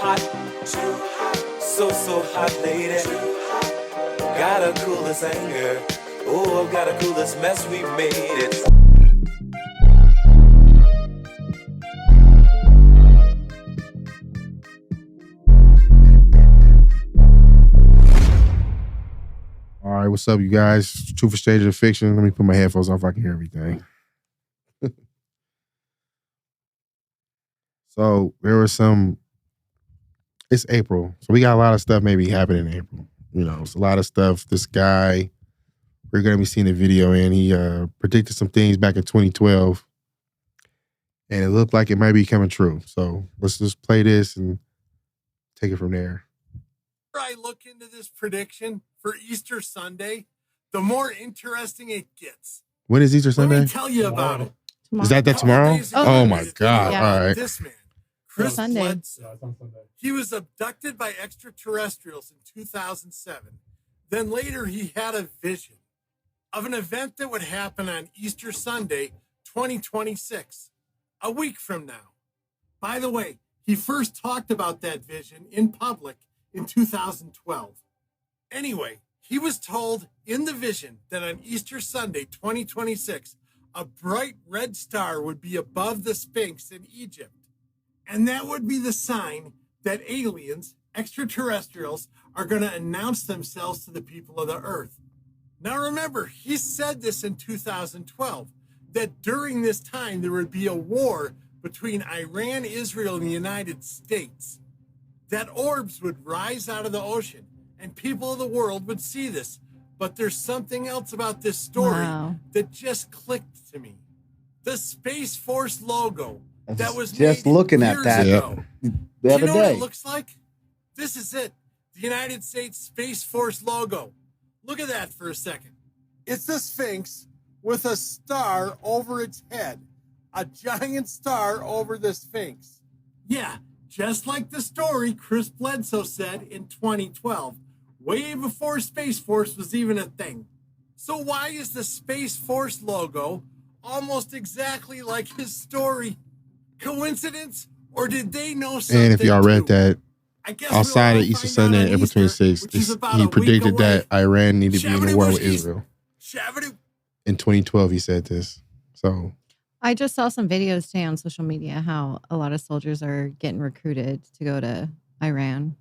hot, so hot, lady. Gotta cool this anger. Oh, I've gotta cool this mess we made it. All right, what's up, you guys? Truth or Stage of Fiction. Let me put my headphones on if I can hear everything. So there was it's April. So we got a lot of stuff maybe happening in April. You know, it's a lot of stuff. This guy, we're going to be seeing the video in. He predicted some things back in 2012. And it looked like it might be coming true. So let's just play this and take it from there. I look into this prediction for Easter Sunday, the more interesting it gets. When is Easter Sunday? Let me tell you about it. Is that tomorrow? Oh my God. Yeah. All right. This man, Chris Sunday. Bledsoe, Yeah, it's on Sunday. he was abducted by extraterrestrials in 2007. Then later he had a vision of an event that would happen on Easter Sunday, 2026, a week from now. By the way, he first talked about that vision in public in 2012. Anyway, he was told in the vision that on Easter Sunday, 2026, a bright red star would be above the Sphinx in Egypt. And that would be the sign that aliens, extraterrestrials, are going to announce themselves to the people of the earth. Now remember, he said this in 2012, that during this time there would be a war between Iran, Israel, and the United States. That orbs would rise out of the ocean and people of the world would see this. But there's something else about this story that just clicked to me. The Space Force logo that was just made looking at years that ago. the Do other you know what day. it looks like? This is it. The United States Space Force logo. Look at that for a second. It's the Sphinx with a star over its head. A giant star over the Sphinx. Yeah, just like the story Chris Bledsoe said in 2012, way before Space Force was even a thing. So why is the Space Force logo almost exactly like his story? Coincidence, or did they know something? And if y'all read too? that, I guess outside we'll of all Easter find out Sunday, on April Easter, 26th, which is about he a week predicted away. that Iran needed to be in a war with Shabba-doo-wooskies. Israel. Shabba-doo. In 2012, he said this. So I just saw some videos today on social media how a lot of soldiers are getting recruited to go to Iran.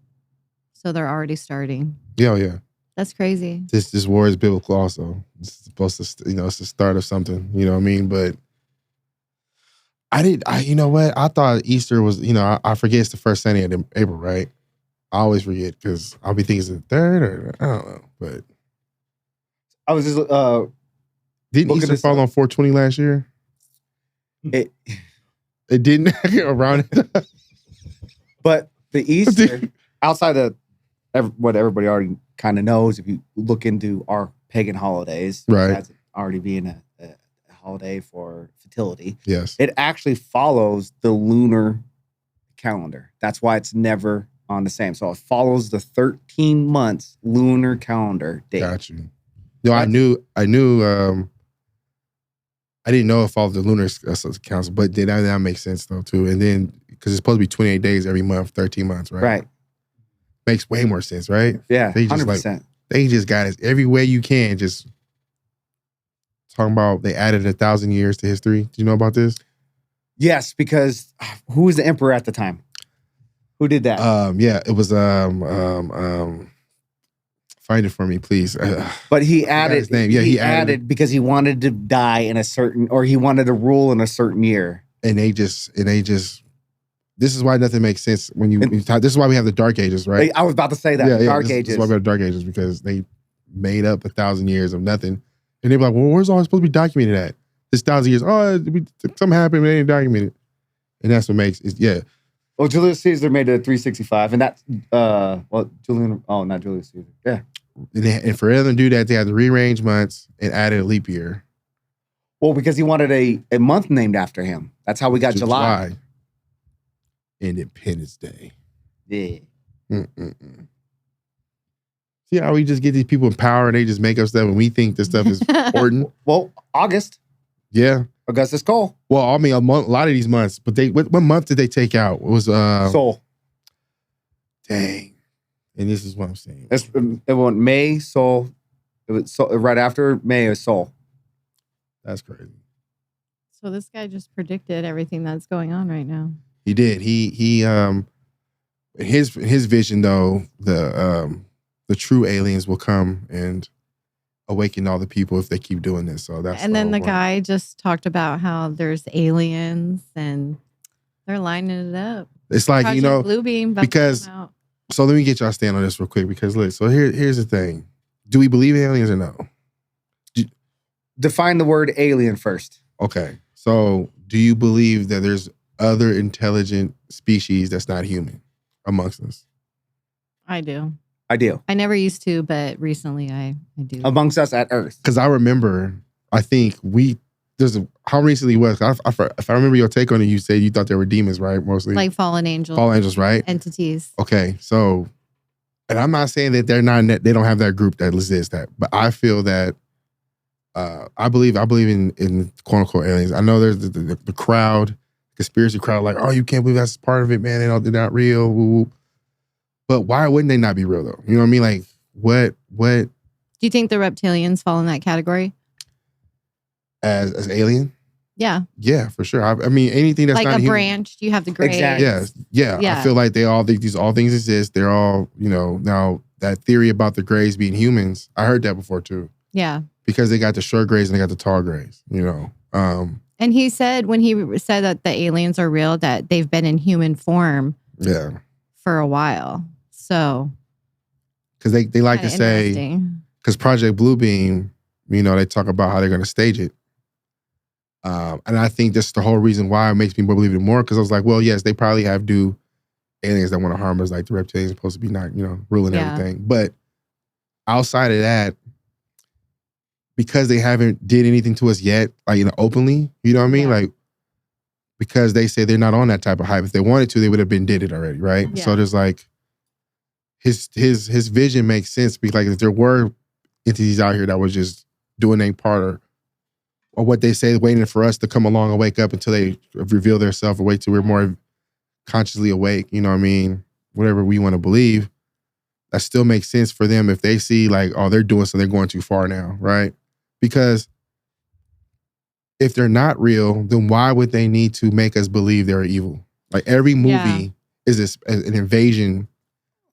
So they're already starting. yeah. That's crazy. This war is biblical also. It's supposed to, it's the start of something, you know what I mean? But you know what? I thought Easter was, I forget it's the first Sunday of April, right? I always forget because I'll be thinking it's the third or I don't know. But I was just didn't looking Easter this fall up. on 420 last year? It, It didn't around it. but the Easter, outside of what everybody already kind of knows, if you look into our pagan holidays, Right. as already being a holiday for fertility, Yes. it actually follows the lunar calendar. That's why it's never on the same. So it follows the 13 months lunar calendar date. Got you. No, I knew. I didn't know if all the lunar counts, but that makes sense though too. And then because it's supposed to be 28 days every month, 13 months, right? Right. Makes way more sense, right? Yeah. They just 100%. They just got it every way you can. Just talking about they added 1,000 years to history. Do you know about this? Yes, because who was the emperor at the time? Who did that? Yeah, it was find it for me, please. But he forgot added his name. Yeah, he added because he wanted to die in a certain, or he wanted to rule in a certain year. and they just. This is why nothing makes sense when you talk. This is why we have the Dark Ages, right? I was about to say that. Dark This Ages. is why we have Dark Ages because they made up 1,000 years of nothing, and they're like, "Well, where's all supposed to be documented at? This 1,000 years? Oh, something happened, but they ain't documented." And that's what makes it. Yeah. Well, Julius Caesar made it a 365, and that's Julian. Oh, not Julius Caesar. Yeah. And for them to do that, they had to rearrange months and added a leap year. Well, because he wanted a month named after him. That's how we got July. Independence Day. Yeah. See how we just get these people in power and they just make up stuff and we think this stuff is important? Well, August. Yeah. Augustus Cole. Well, I mean, a lot of these months, but what month did they take out? It was Soul. Dang. And this is what I'm saying. It went May, Soul. It was Soul, right after May was Soul. That's crazy. So this guy just predicted everything that's going on right now. He did. He his vision though, the true aliens will come and awaken all the people if they keep doing this. So that's And then the whole point. guy just talked about how there's aliens and they're lining it up. It's like, Project you know, Bluebeam about to because come out. so let me get y'all stand on this real quick because look, so here's the thing. Do we believe in aliens or no? Define the word alien first. Okay. So do you believe that there's other intelligent species that's not human amongst us? I do. I do. I never used to, but recently I do. Amongst us at Earth. Because I remember, I think how recently it was. If I remember your take on it, you said you thought they were demons, right? Mostly. Like fallen angels. Fallen angels, right? Entities. Okay. So, and I'm not saying that they don't have that group that exists but I feel that I believe in quote unquote aliens. I know there's the crowd, conspiracy crowd, like, oh, you can't believe that's part of it, man. They're not real. Woo, woo. But why wouldn't they not be real though? You know what I mean? Like, what? Do you think the reptilians fall in that category? As alien? Yeah. Yeah, for sure. I mean, anything that's like not a human. branch. You have the grades. Exactly. Yeah. I feel like all things exist. They're all, you know, now that theory about the grays being humans, I heard that before too. Yeah. Because they got the short grays and they got the tall grays, you know. And he said when he said that the aliens are real, that they've been in human form for a while. So because they like to say, interesting. because Project Bluebeam, you know, they talk about how they're going to stage it. And I think that's the whole reason why it makes me believe it more. Because I was like, well, yes, they probably have aliens that want to harm us, like the reptilians are supposed to be not, you know, ruling everything. But outside of that, because they haven't did anything to us yet, like, you know, openly, you know what I mean? Yeah. Like, because they say they're not on that type of hype. If they wanted to, they would have been did it already, right? Yeah. So there's like his vision makes sense because like if there were entities out here that was just doing their part or what they say, waiting for us to come along and wake up until they reveal themselves or wait till we're more consciously awake, you know what I mean? Whatever we want to believe, that still makes sense for them if they see like, oh, they're doing something, they're going too far now, right? Because if they're not real, then why would they need to make us believe they're evil? Like every movie is an invasion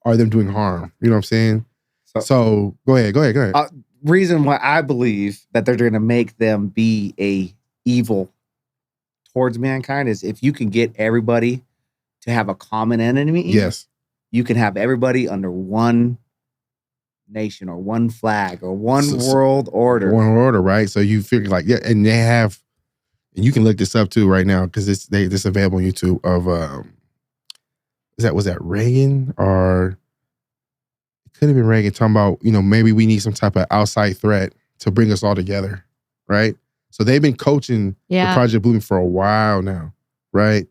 or them doing harm. You know what I'm saying? So go ahead. Reason why I believe that they're going to make them be a evil towards mankind is if you can get everybody to have a common enemy. Yes. You can have everybody under one nation or one flag or one world order. One order, right? So you figure like, yeah, and they have, and you can look this up too right now because this available on YouTube of was that Reagan or it could have been Reagan talking about, you know, maybe we need some type of outside threat to bring us all together, right? So they've been coaching the Project Bluebeam for a while now, right?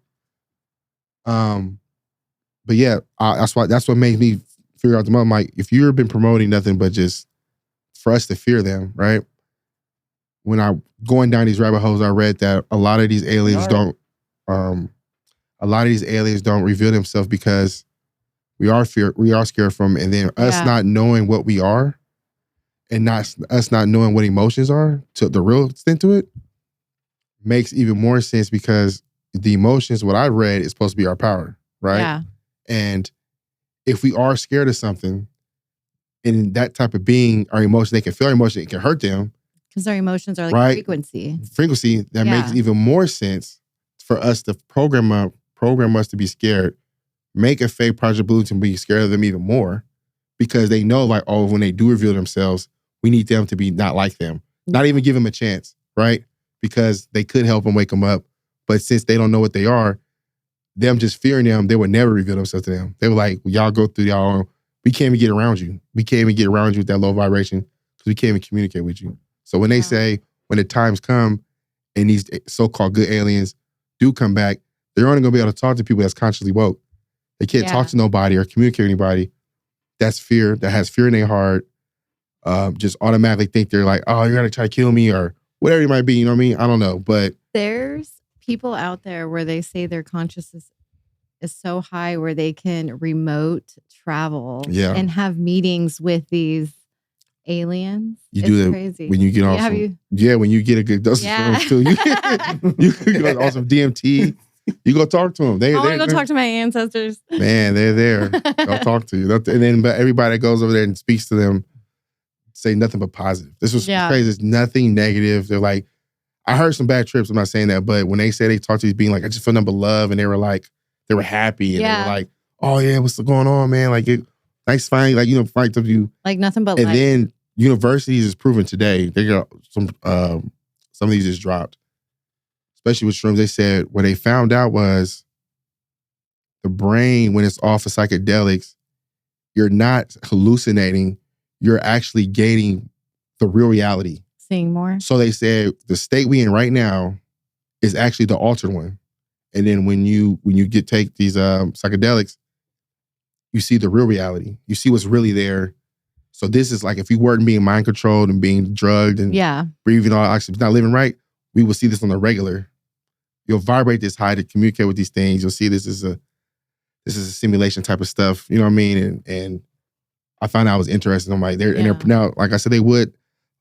But yeah, that's what made me figure out the moment. Like, if you've been promoting nothing but just for us to fear them, right? When I going down these rabbit holes, I read that a lot of these aliens don't reveal themselves because we are scared from, and then us not knowing what we are, and us not knowing what emotions are to the real extent to it, makes even more sense because the emotions, what I read, is supposed to be our power, right? Yeah. And if we are scared of something, and that type of being, our emotion, they can feel our emotion, it can hurt them. Because our emotions are like right? frequency. Frequency, that makes even more sense for us to program us to be scared, make a fake Project Blue to be scared of them even more, because they know like, oh, when they do reveal themselves, we need them to be not like them. Not even give them a chance, right? Because they could help them wake them up. But since they don't know what they are, them just fearing them, they would never reveal themselves to them. They were like, well, y'all go through y'all own. We can't even get around you. We can't even get around you with that low vibration because we can't even communicate with you. So when they say, when the times come and these so-called good aliens do come back, they're only going to be able to talk to people that's consciously woke. They can't talk to nobody or communicate with anybody that's fear, that has fear in their heart, just automatically think they're like, oh, you're going to try to kill me or whatever it might be. You know what I mean? I don't know. But there's people out there where they say their consciousness is so high where they can remote travel Yeah. and have meetings with these aliens. You It's do that crazy. when you get off have some, you? yeah, when you get a good dose Yeah. of shrooms too. You go on some DMT. You go talk to them. I want to go talk to my ancestors. Man, they're there. They'll talk to you. And then but everybody that goes over there and speaks to them say nothing but positive. This was crazy. There's nothing negative. They're like, I heard some bad trips. I'm not saying that, but when they say they talk to you being like, I just feel nothing but love, and they were like, they were happy, and they were like, oh yeah, what's going on, man? Like, nice finding, like, you know, fight of you. Like nothing but and life. then universities is proven today. They got some of these just dropped, especially with shrooms. They said what they found out was the brain, when it's off of psychedelics, you're not hallucinating. You're actually gaining the real reality. Seeing more. So they said the state we in right now is actually the altered one. And then when you take these psychedelics, you see the real reality. You see what's really there. So this is like if you weren't being mind controlled and being drugged and breathing all oxygen, not living right, we will see this on the regular. You'll vibrate this high to communicate with these things. You'll see this is a simulation type of stuff. You know what I mean? And I found out it was interesting. I'm like, they're now, like I said, they would,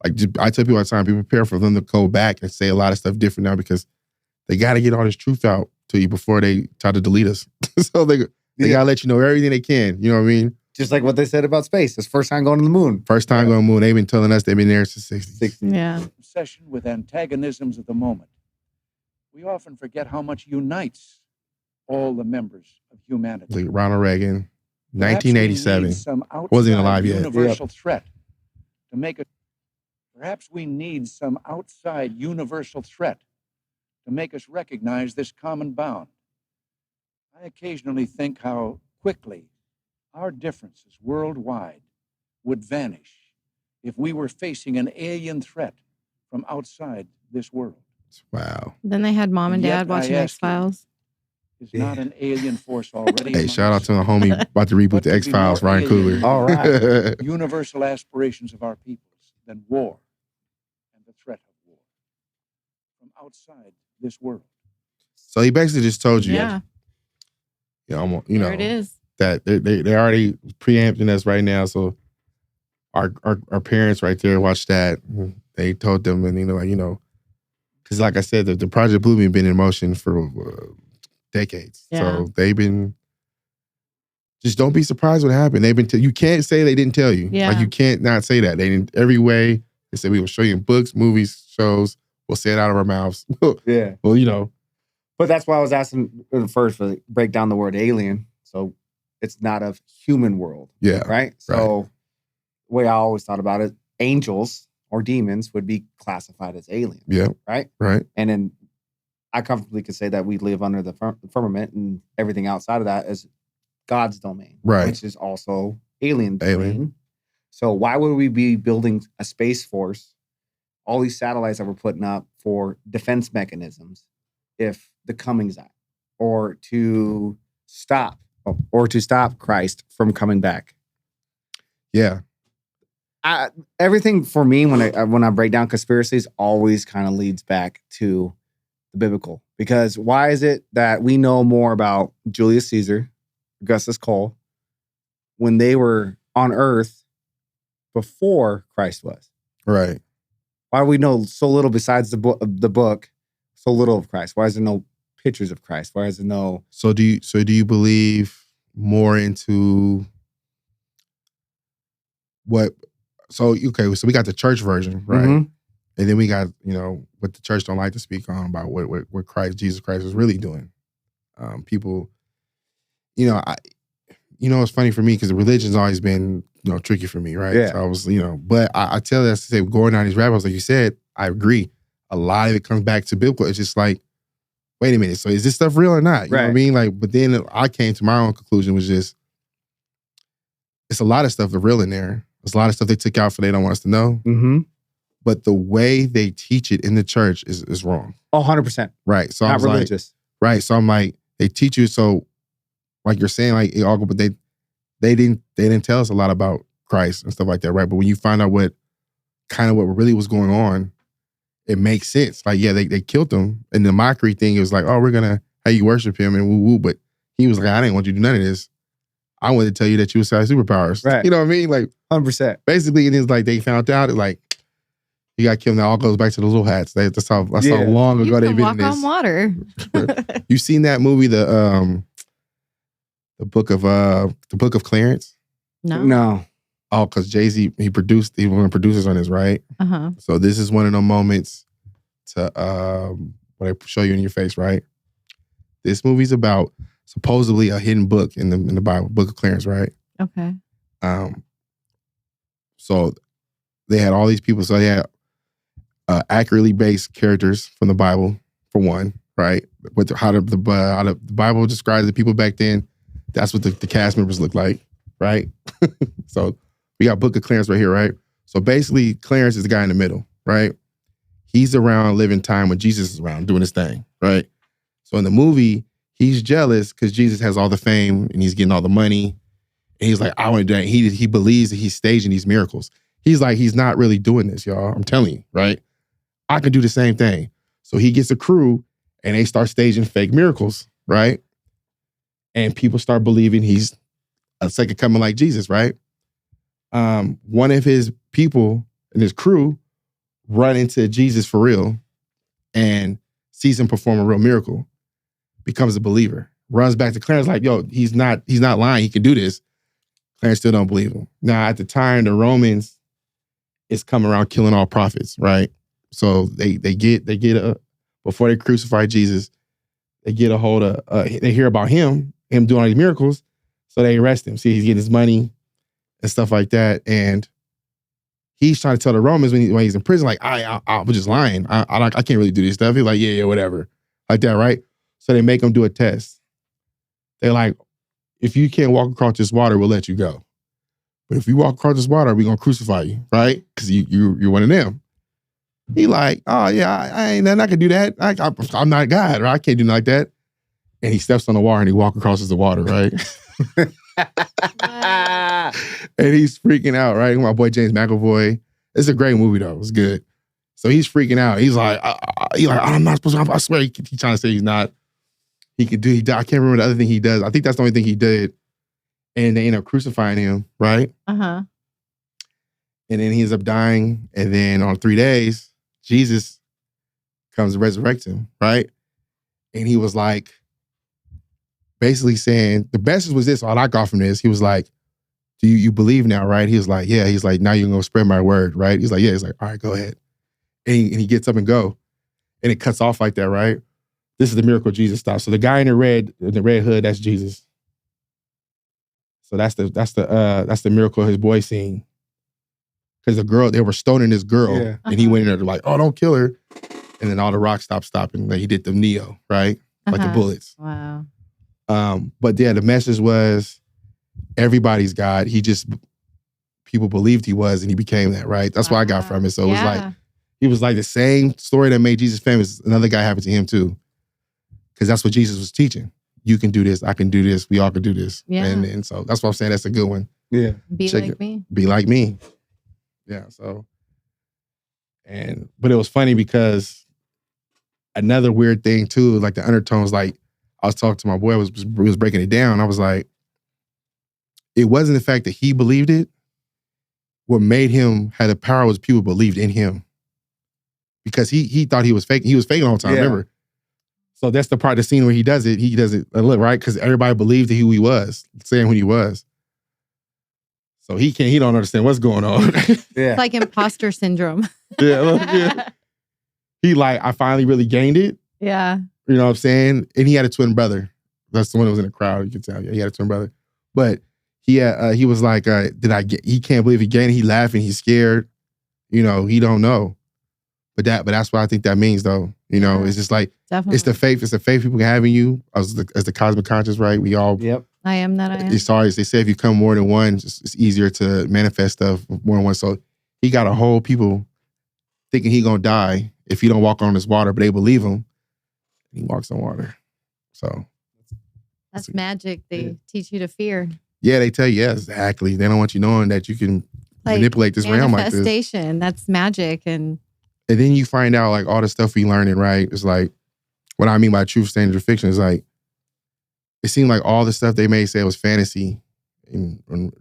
like, I tell people all the time, be prepared for them to go back and say a lot of stuff different now because they got to get all this truth out to you before they try to delete us. So they got to let you know everything they can. You know what I mean? Just like what they said about space. It's first time going to the moon. First time going to the moon. They've been telling us they've been there since the 60s. Yeah. Obsession with antagonisms of the moment. We often forget how much unites all the members of humanity. Like Ronald Reagan, 1987. Wasn't even alive yet. Universal threat to make it. Perhaps we need some outside universal threat to make us recognize this common bound. I occasionally think how quickly our differences worldwide would vanish if we were facing an alien threat from outside this world. Wow. Then they had mom and Yet dad watching I ask X-Files. Is not an alien force already? Hey, shout out to the homie about to reboot the X-Files, Ryan Coogler. All right. Universal aspirations of our peoples than war and the threat of war from outside this world. So he basically just told you, Yeah. you know, There it is. that they already preempting us right now. So our parents right there watched that. They told them, and like, because like I said, the Project Bluebeam been in motion for decades. Yeah. So they've been. Just don't be surprised what happened. They've been. You can't say they didn't tell you. Yeah. Like you can't not say that. They didn't every way. They said we will show you in books, movies, shows. We'll say it out of our mouths. Yeah. Well, But that's why I was asking first for break down the word alien. So it's not a human world. Yeah. Right? So the way I always thought about it, angels or demons would be classified as alien. Yeah. Right? Right. And then I comfortably could say that we live under the firmament and everything outside of that is God's domain. Right. Which is also alien domain. So why would we be building a space force, all these satellites that we're putting up for defense mechanisms if the Cummings Act or to stop Christ from coming back? Yeah. Everything for me when I break down conspiracies always kind of leads back to the biblical, because why is it that we know more about Julius Caesar, Augustus Cole, when they were on Earth before Christ was? Right. Why do we know so little besides the book, so little of Christ? Why is there no pictures of Christ? Why is there no? So do you believe more into what? So okay, so we got the church version, right? Mhm. And then we got what the church don't like to speak on about what Jesus Christ was really doing. People, it's funny for me because the religion's always been tricky for me, right? Yeah. So I was but I tell that to say going down these rabbit holes, like you said, I agree. A lot of it comes back to biblical. It's just like, wait a minute, so is this stuff real or not? You know what I mean? Like, but then I came to my own conclusion, was just it's a lot of stuff that's real in there. There's a lot of stuff they took out for they don't want us to know. Mm-hmm. But the way they teach it in the church is wrong. 100%. Right. So Not religious. Right. So I'm like, they teach you so, like you're saying, like it all go, but they didn't tell us a lot about Christ and stuff like that, right? But when you find out what really was going on, it makes sense. Like, yeah, they killed him. And the mockery thing is like, oh, we're gonna have you worship him and woo woo, but He was like, I didn't want you to do none of this. I wanted to tell you that you had superpowers. Right. You know what I mean? Like 100%. basically, it is like they found out. It's like you got killed. Now all goes back to the little hats. That's how Yeah. long You ago they've can been walk in this. on water. You seen that movie, the book of Clarence? No. Oh, because Jay-Z, he was one of the producers on this, right? Uh-huh. So this is one of the moments to what I show you in your face, right? This movie's about supposedly a hidden book in the Bible, Book of Clarence, right? Okay. So they had all these people. So they had accurately based characters from the Bible, for one, right? With how the Bible describes the people back then. That's what the cast members look like, right? So we got Book of Clarence right here, right? So basically, Clarence is the guy in the middle, right? He's around living time when Jesus is around doing his thing, right? So in the movie, he's jealous because Jesus has all the fame and he's getting all the money. And he's like, I want to do that. He believes that he's staging these miracles. He's like, he's not really doing this, y'all. I'm telling you, right? I can do the same thing. So he gets a crew and they start staging fake miracles, right? And people start believing he's a second coming like Jesus, right? One of his people and his crew run into Jesus for real and sees him perform a real miracle, becomes a believer, runs back to Clarence like, yo, he's not lying. He can do this. Clarence still don't believe him. Now, at the time, the Romans is coming around killing all prophets, right? So they get before they crucify Jesus, they get a hold of, they hear about him doing all these miracles, so they arrest him. See, he's getting his money and stuff like that, and he's trying to tell the Romans when he's in prison, like, I was just lying. I can't really do this stuff. He's like, yeah, whatever. Like that, right? So they make him do a test. They're like, if you can't walk across this water, we'll let you go. But if you walk across this water, we're going to crucify you, right? Because you're one of them. He like, oh, yeah, I ain't nothing I can do that. I'm not God, right? I can't do nothing like that. And he steps on the water and he walks across the water, right? And he's freaking out, right? My boy James McAvoy. It's a great movie, though. It's good. So he's freaking out. He's like, I'm not supposed to. I swear he's trying to say he's not. I can't remember the other thing he does. I think that's the only thing he did. And they end up crucifying him, right? Uh-huh. And then he ends up dying. And then on 3 days, Jesus comes to resurrect him, right? And he was like, basically saying, the message was this, all I got from this, he was like, do you believe now, right? He was like, yeah. He's like, now you're going to spread my word, right? He's like, yeah. He's like, all right, go ahead. And he gets up and go. And it cuts off like that, right? This is the miracle Jesus stopped. So the guy in the red hood, that's Jesus. So that's the miracle his boy seen. Because the girl, they were stoning this girl, Yeah. and he went in there like, oh, don't kill her. And then all the rocks stopped stopping. Like he did the Neo, right? Like the bullets. Wow. But yeah, the message was everybody's God. People believed he was, and he became that, right? That's what I got from it. So it was like, he was like the same story that made Jesus famous. Another guy happened to him too. Because that's what Jesus was teaching. You can do this. I can do this. We all can do this. Yeah. And so that's what I'm saying. That's a good one. Yeah. Be Check like it. me. Be like me. Yeah. So, but it was funny because another weird thing too, like the undertones, like I was talking to my boy, was breaking it down. I was like, it wasn't the fact that he believed it. What made him had the power was people believed in him. Because he thought he was fake. He was faking all the time, Yeah. remember? So that's the part of the scene where he does it, right? Because everybody believed who he was, saying who he was. So he don't understand what's going on. Yeah. It's like imposter syndrome. yeah. He like, I finally really gained it. Yeah. You know what I'm saying? And he had a twin brother. That's the one that was in the crowd. You can tell. Yeah, he had a twin brother. But he was like, he can't believe he gained it. He laughing. He's scared. You know, he don't know. But that's what I think that means, though. You know, it's just like, Definitely. it's the faith people can have in you as the cosmic conscious, right? We all, Yep. I am that I am. it's always, they say if you come more than one, it's easier to manifest stuff more than one. So he got a whole people thinking he gonna die if he don't walk on this water, but they believe him. He walks on water. So. That's magic. They teach you to fear. Yeah, they tell you, yeah, exactly. They don't want you knowing that you can manipulate this realm like this. Manifestation. That's magic. And then you find out like all the stuff we learning, right? It's like, what I mean by truth, standard, fiction is like, it seemed like all the stuff they may say was fantasy and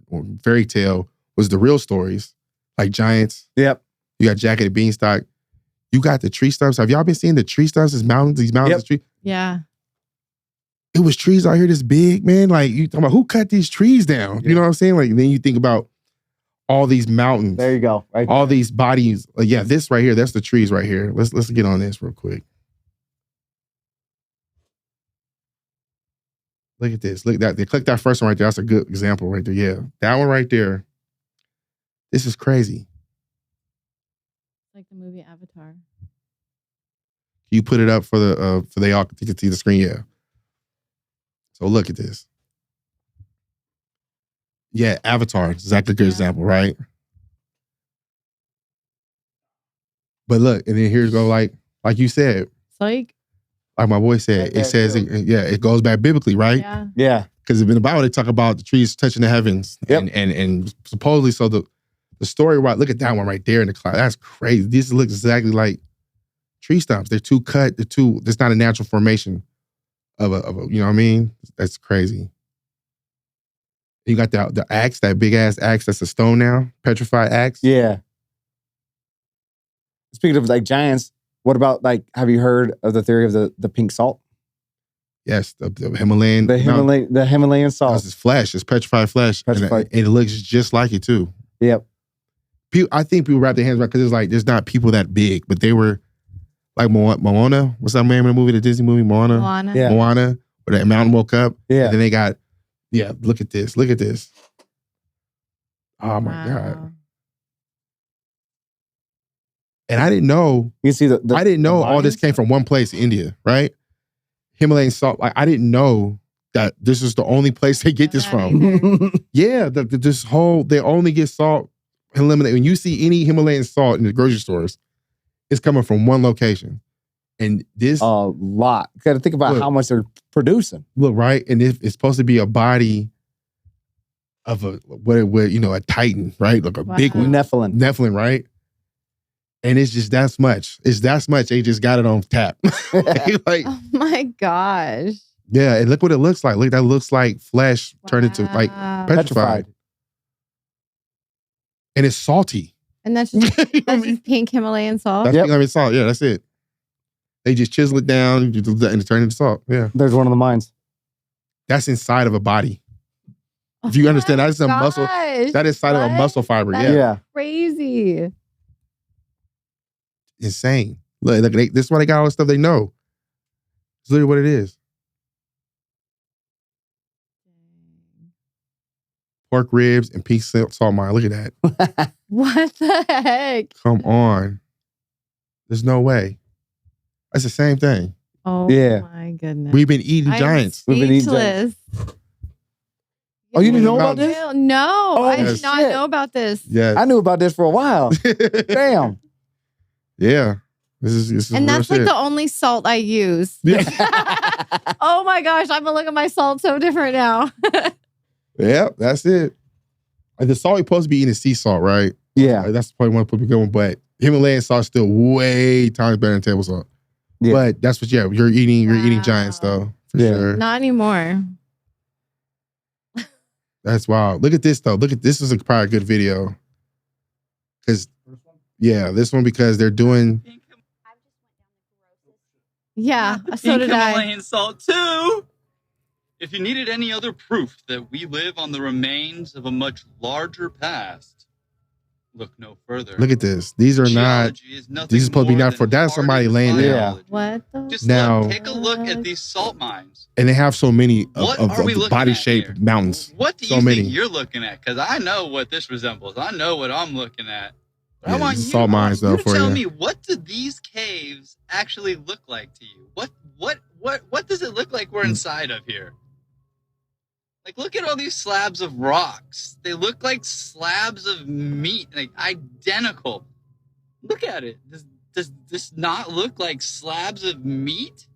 fairy tale was the real stories, like giants. Yep. You got Jack and the Beanstalk. You got the tree stumps. Have y'all been seeing the tree stumps? These mountains, Yep. trees. Yeah. It was trees out here this big, man. Like you talking about who cut these trees down? Yeah. You know what I'm saying? Like then you think about all these mountains. There you go. Right. All these bodies. Yeah, this right here, that's the trees right here. Let's get on this real quick. Look at this. Look at that. They click that first one right there. That's a good example right there. Yeah. That one right there. This is crazy. Like the movie Avatar. You put it up for they all you can see the screen, yeah. So look at this. Yeah, Avatar. Exactly a good example, right? But look, and then here's go like you said, Like my boy said, Right it says, there, it goes back biblically, right? yeah. Yeah. Because in the Bible, they talk about the trees touching the heavens. Yep. And supposedly, so the story, right, look at that one right there in the cloud. That's crazy. These look exactly like tree stumps. They're too cut. There's not a natural formation of a, you know what I mean? That's crazy. You got the axe, that big ass axe that's a stone now, petrified axe. Yeah. Speaking of like giants, what about like, have you heard of the theory of the pink salt? Yes, the Himalayan. The Himalayan salt. It's flesh. It's petrified flesh. Petrified. And it looks just like it too. Yep. I think people wrap their hands around because it's like there's not people that big, but they were like Moana. What's that name of the movie? The Disney movie Moana. Yeah. Moana, where that mountain woke up. Yeah. And then they got, look at this. Look at this. Oh my God. And I didn't know. You see I didn't know all this came from one place, India, right? Himalayan salt. Like I didn't know that this is the only place they get this from. Yeah, they only get salt eliminated. When you see any Himalayan salt in the grocery stores, it's coming from one location. And this a lot. You got to think about how much they're producing. Look, right? And it's supposed to be a body of a Titan, right? Like a big one. Nephilim, right? And it's just that much. It's that much. They just got it on tap. Like, oh my gosh. Yeah, and look what it looks like. Look, that looks like flesh turned into like petrified. And it's salty. And that's just, just pink Himalayan salt? That's pink Himalayan salt. Yeah, that's it. They just chisel it down and it turns into salt. Yeah. There's one of the mines. That's inside of a body. If you understand, that's a muscle. That is inside of a muscle fiber. That's crazy. Insane. Look, this is why they got all the stuff they know. It's literally what it is. Pork ribs and pink salt mine. Look at that. What the heck? Come on. There's no way. That's the same thing. Oh my goodness. We've been eating giants. We've been eating giants. Oh, you didn't know about this? No, I did not know about this. Yeah. I knew about this for a while. Damn. Yeah. This is and that's real like shit. the only salt I use. Yeah. Oh my gosh, I'm gonna look at my salt so different now. Yeah, that's it. Like the salt you're supposed to be eating is sea salt, right? Yeah. Like that's probably one people going, but Himalayan salt is still way times better than table salt. Yeah. But that's what you're eating giants though, for sure. Not anymore. That's wild. Look at this though. Look at this is probably a good video. Cause this one because they're doing Yeah, so did I. Himalayan salt too. If you needed any other proof that we live on the remains of a much larger past, look no further. Look at this. These are not. These are supposed to be not for. That's somebody laying down. What the? Just now, take a look at these salt mines. And they have so many What of are we the looking body at shaped here? mountains. What do so you many. think you're looking at? Because I know what this resembles. I know what I'm looking at. But Yeah, I want these you, salt mines, though, to for tell you. me, what do these caves actually look like to you? What does it look like we're inside of here? Like, look at all these slabs of rocks. They look like slabs of meat, like identical. Look at it. Does this not look like slabs of meat?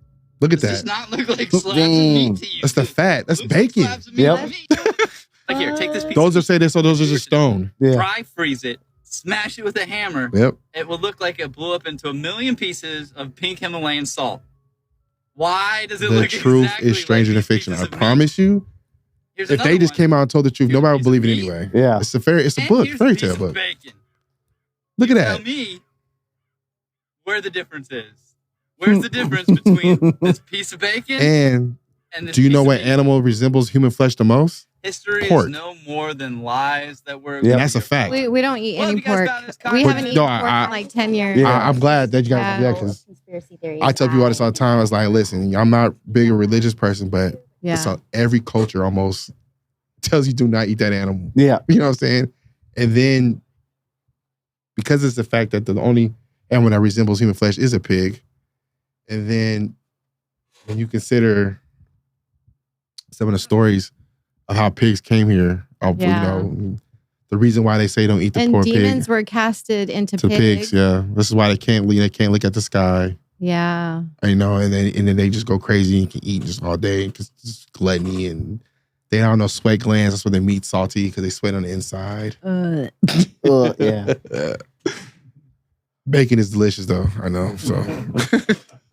Look at Does that. this not look like slabs of meat to you? That's the fat. That's Looks like bacon. slabs of meat to me. Like, here, take this piece. Those are say this, so those are just stone. Dry freeze it, smash it with a hammer. Yep. It will look like it blew up into a million pieces of pink Himalayan salt. Why does it The look truth exactly is stranger like than these fiction. pieces I of meat? promise you. Here's If another they just one. came out and told the truth, Here's a nobody would piece believe of it meat. anyway. Yeah. It's a And book, here's fairy a piece tale of book. bacon. Look You at tell that. me where the difference is. Where's the difference between this piece of bacon And and this do you piece know of what meat? animal resembles human flesh the most? History Pork. is no more than lies that were. Yeah. And that's a fact. We don't eat Well, any have you guys pork. found this We haven't content? eaten No, pork in like 10 years. Yeah. I'm glad that you guys, Yeah. because Conspiracy theories. I tell people all this all the time. I was like, listen, I'm not big a religious person, but it's Yeah. on every culture almost tells you do not eat that animal. Yeah. You know what I'm saying? And then because it's the fact that the only animal that resembles human flesh is a pig, and then when you consider some of the stories of how pigs came here, Yeah. you know, the reason why they say don't eat the And poor demons pig were casted into to pigs. Yeah, this is why they can't look at the sky. Yeah. You know, and then they just go crazy and can eat just all day because it's gluttony and they don't know sweat glands. That's why their meat's salty because they sweat on the inside. Yeah. Bacon is delicious though. I know. So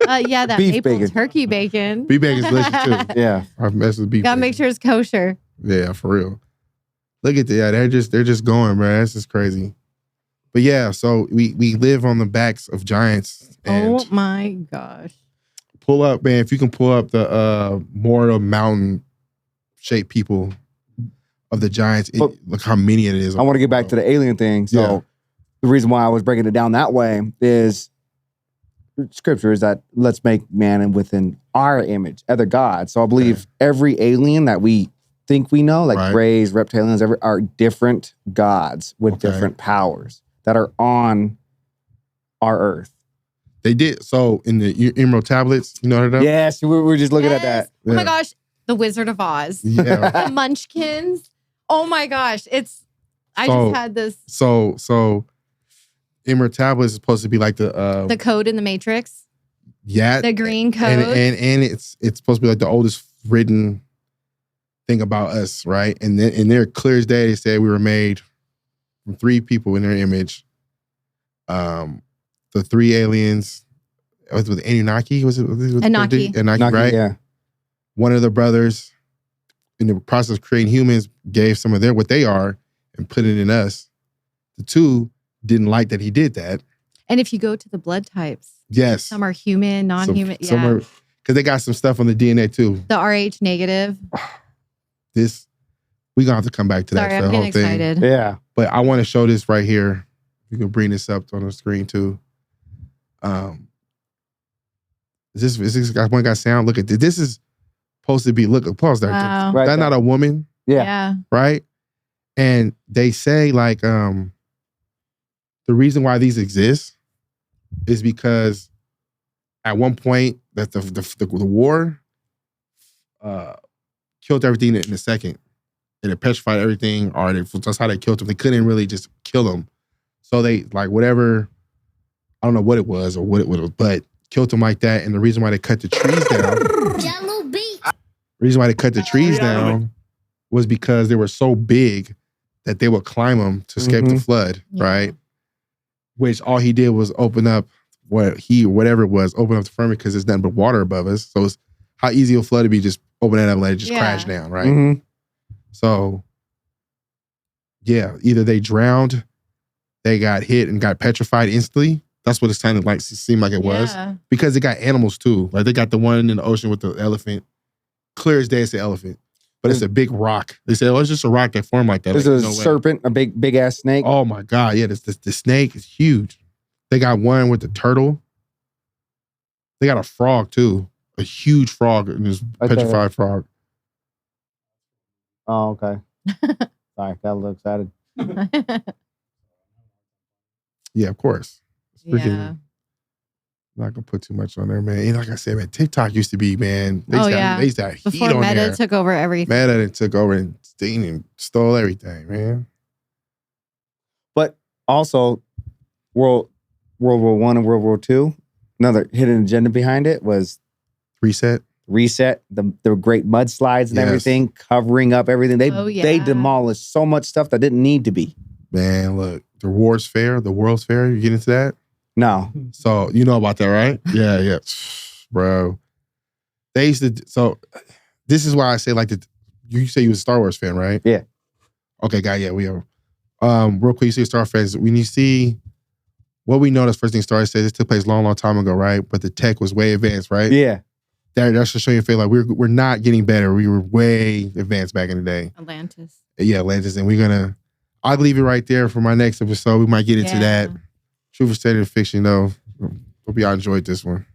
Yeah, that Beef maple bacon. turkey bacon. beef bacon is delicious too. Yeah. I've messed with beef. Gotta bacon. make sure it's kosher. Yeah, for real. Look at that. Yeah, they're just going, man. This is crazy. But yeah, so we live on the backs of giants. And Oh my gosh. pull up, man. If you can pull up the mortal mountain shaped people of the giants, But- look how many it is. I want to get back to the alien thing. So Yeah. the reason why I was breaking it down that way is scripture is that let's make man and within our image, other gods. So I believe every alien that we think we know, like Right. rays, reptilians, are different gods with Okay. different powers that are on our earth. They did so in the Emerald tablets. You know that? Yes, we were just looking at that. Yes. Oh my Yeah. gosh. The Wizard of Oz. Yeah. The Munchkins. Oh my gosh. I So- just had this So Emerald tablets is supposed to be like the code in the Matrix. yeah, The green code. and it's supposed to be like the oldest written thing about us, right? And then in their clear as day, they said we were made from three people in their image. The three aliens was with Anunnaki. Was it Anunnaki. Anunnaki, right? Yeah. One of the brothers, in the process of creating humans, gave some of what they are and put it in us. The two didn't like that he did that. And if you go to the blood types, Yes. some are human, non-human. Some Yeah. are, because they got some stuff on the DNA too. The RH negative. We're gonna have to come back to that Sorry, for the I'm whole getting thing. excited. Yeah. But I want to show this right here. You can bring this up on the screen too. Is this one got sound? Look at this. This is supposed to be, look, pause there. Wow. Right That's there. not a woman, Yeah. right? And they say like the reason why these exist is because at one point that the war killed everything in a second. And it petrified everything, or that's how they killed them. They couldn't really just kill them. So they, like, whatever, I don't know what it was or what it was, but killed them like that. And the reason why they cut the trees down, Jello beat. the reason why they cut the trees down was because they were so big that they would climb them to escape the flood, Yeah. right? Which all he did was open up whatever it was, open up the firmament because there's nothing but water above us. So it's how easy a flood to be, just open that up and let it just Yeah. crash down, right? Mhm. So, yeah, either they drowned, they got hit and got petrified instantly. That's what it sounded like, seemed like it was. Yeah. Because they got animals too. Like they got the one in the ocean with the elephant. Clear as day, it's an elephant. But it's a big rock. They say, oh, it's just a rock that formed like that. There's Like, a no way. serpent, a big ass snake. Oh my God. Yeah, the snake is huge. They got one with the turtle. They got a frog too. A huge frog, and this Right there. petrified frog. Oh, okay. Sorry, got a little excited. Yeah, of course. It's freaking, Yeah. I'm not gonna put too much on there, man. And like I said, man, TikTok used to be, man. They Oh, used to yeah. have, they used to have heat Before on Meta there. took over everything. Meta and took over and stole everything, man. But also, World War I and World War II, another hidden agenda behind it was Reset. reset, the great mudslides and Yes. everything, covering up everything. They Oh, yeah. they demolished so much stuff that didn't need to be. Man, look, the World's Fair, you get into that? No. So you know about that, right? Yeah. Bro. They used to. So this is why I say like you say you was a Star Wars fan, right? Yeah. Okay, guy. Yeah, we are. Real quick, you see Star Wars fans. When you see what we know, this first thing Star Wars says this took place a long, long time ago, right? But the tech was way advanced, right? Yeah. That's just showing you feel like we're not getting better. We were way advanced back in the day. Atlantis. Yeah, Atlantis, and I'll leave it right there for my next episode. We might get into that. True for state of fiction, though. Hope y'all enjoyed this one.